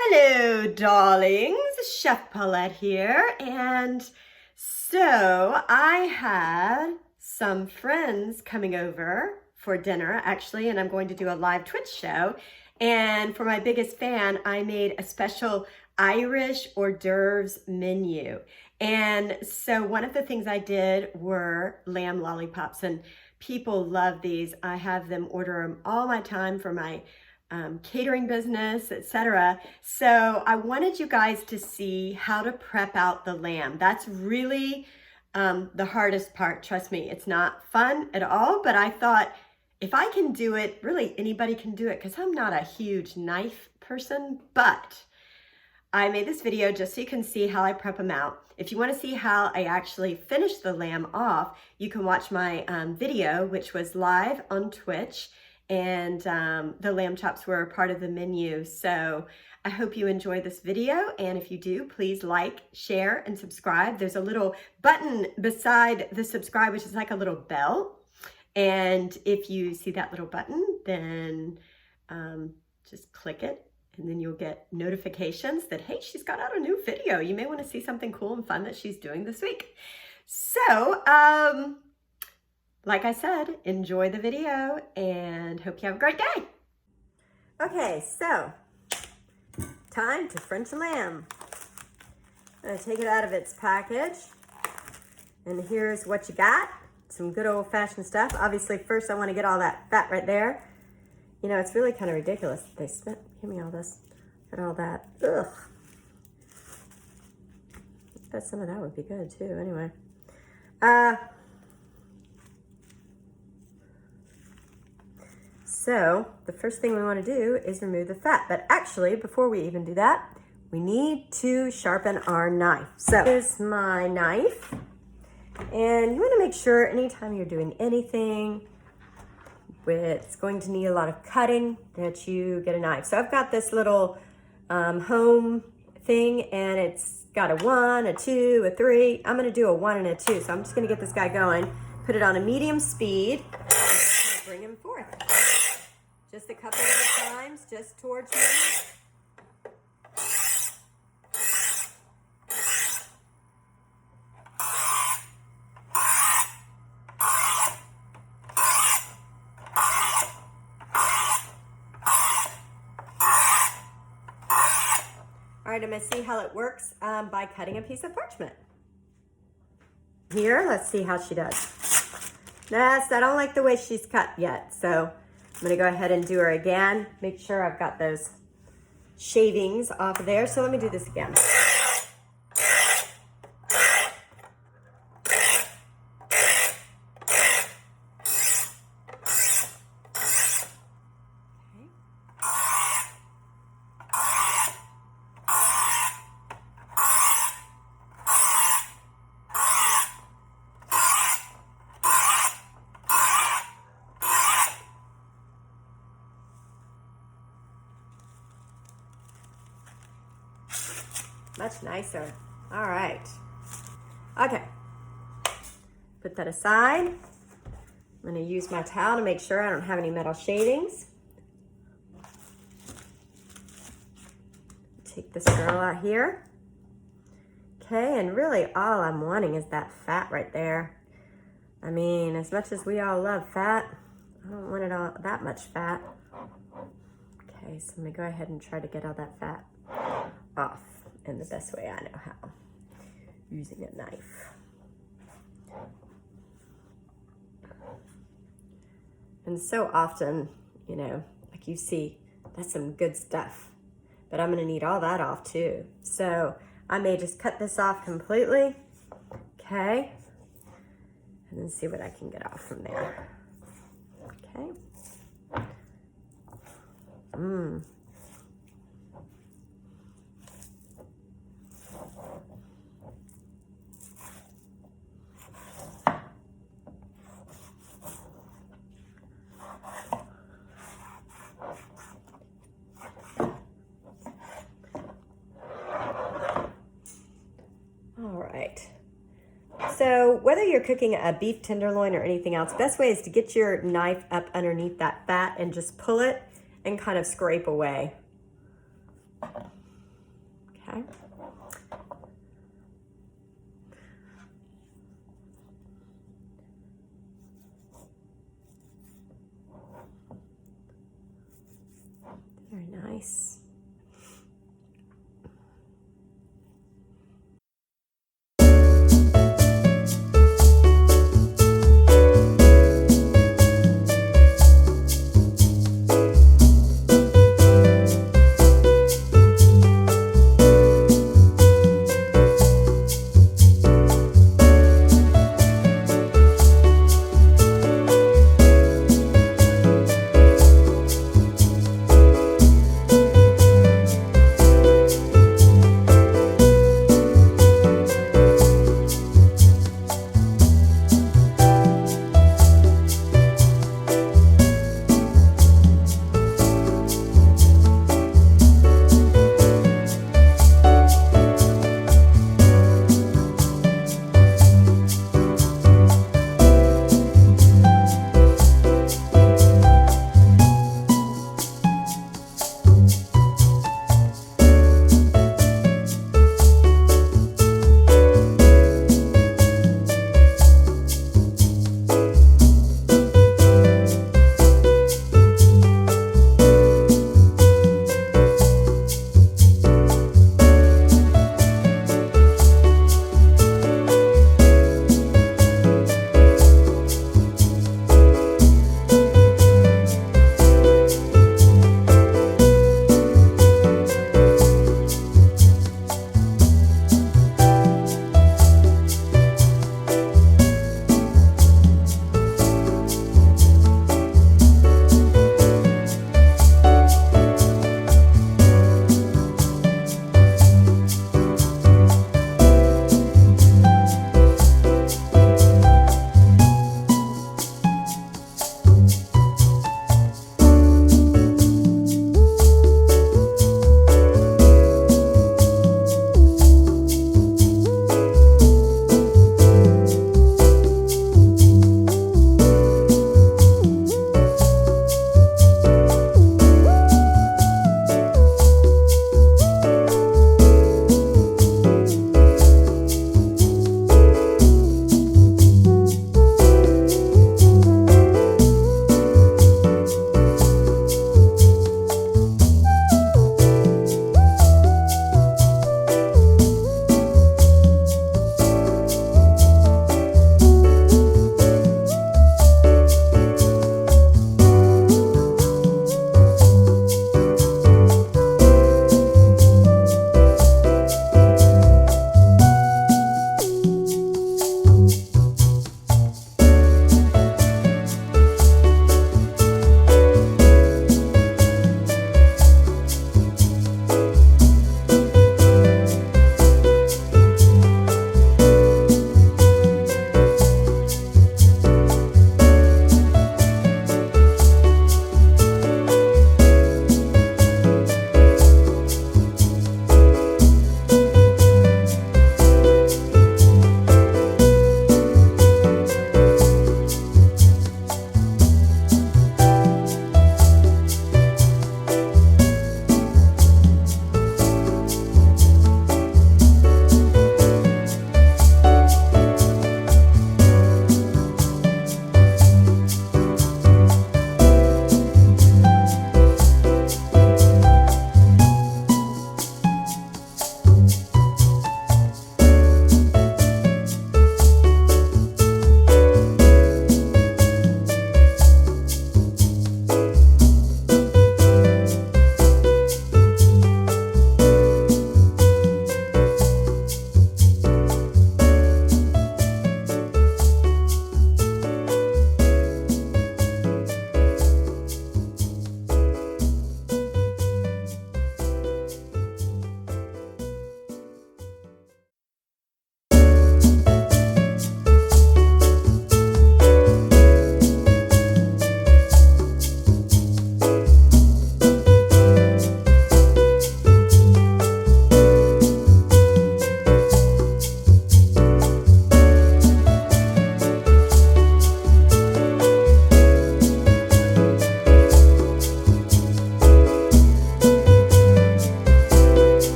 Hello, darlings. Chef Paulette here. And so I had some friends coming over for dinner, actually, and I'm going to do a live Twitch show. And for my biggest fan, I made a special Irish hors d'oeuvres menu. And so one of the things I did were lamb lollipops, and people love these. I have them order them all my time for my catering business, etc. So I wanted you guys to see how to prep out the lamb. That's really the hardest part. Trust me, it's not fun at all, but I thought if I can do it, really anybody can do it, because I'm not a huge knife person, but I made this video just so you can see how I prep them out. If you want to see how I actually finish the lamb off, you can watch my video, which was live on Twitch, and the lamb chops were a part of the menu. So I hope you enjoy this video, and if you do, please like, share, and subscribe. There's a little button beside the subscribe, which is like a little bell, and if you see that little button, then just click it, and then you'll get notifications that, hey, she's got out a new video. You may want to see something cool and fun that she's doing this week. So, like I said, enjoy the video and hope you have a great day. Okay, so time to French lamb. I'm gonna take it out of its package. And here's what you got. Some good old-fashioned stuff. Obviously, first I want to get all that fat right there. You know, it's really kind of ridiculous that they spent, give me all this, and all that. Ugh. I bet some of that would be good too, anyway. So the first thing we want to do is remove the fat. But actually, before we even do that, we need to sharpen our knife. So here's my knife. And you want to make sure anytime you're doing anything it's going to need a lot of cutting, that you get a knife. So I've got this little home thing, and it's got a 1, a 2, a 3. I'm going to do a 1 and a 2. So I'm just going to get this guy going, put it on a medium speed, and bring him forth. Just a couple of times, just towards me. All right, I'm going to see how it works by cutting a piece of parchment. Here, let's see how she does. Yes, I don't like the way she's cut yet, so I'm going to go ahead and do her again. Make sure I've got those shavings off of there. So let me do this again. Much nicer. All right. Okay. Put that aside. I'm going to use my towel to make sure I don't have any metal shavings. Take this girl out here. Okay, and really all I'm wanting is that fat right there. I mean, as much as we all love fat, I don't want it all that much fat. Okay, so I'm going to go ahead and try to get all that fat off in the best way I know how, using a knife. And so often, you know, like you see, that's some good stuff, but I'm gonna need all that off too. So I may just cut this off completely, okay? And then see what I can get off from there, okay? So whether you're cooking a beef tenderloin or anything else, best way is to get your knife up underneath that fat and just pull it and kind of scrape away. Okay. Very nice.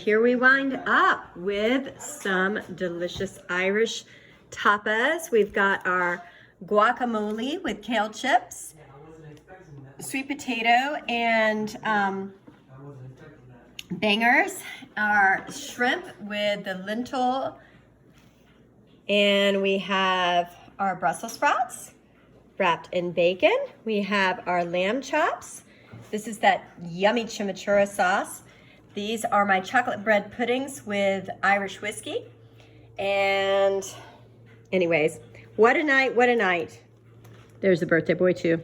here we wind up with some delicious Irish tapas. We've got our guacamole with kale chips, sweet potato, and bangers, our shrimp with the lentil, and we have our Brussels sprouts wrapped in bacon. We have our lamb chops. This is that yummy chimichurri sauce. These are my chocolate bread puddings with Irish whiskey. And anyways, what a night, what a night. There's the birthday boy too.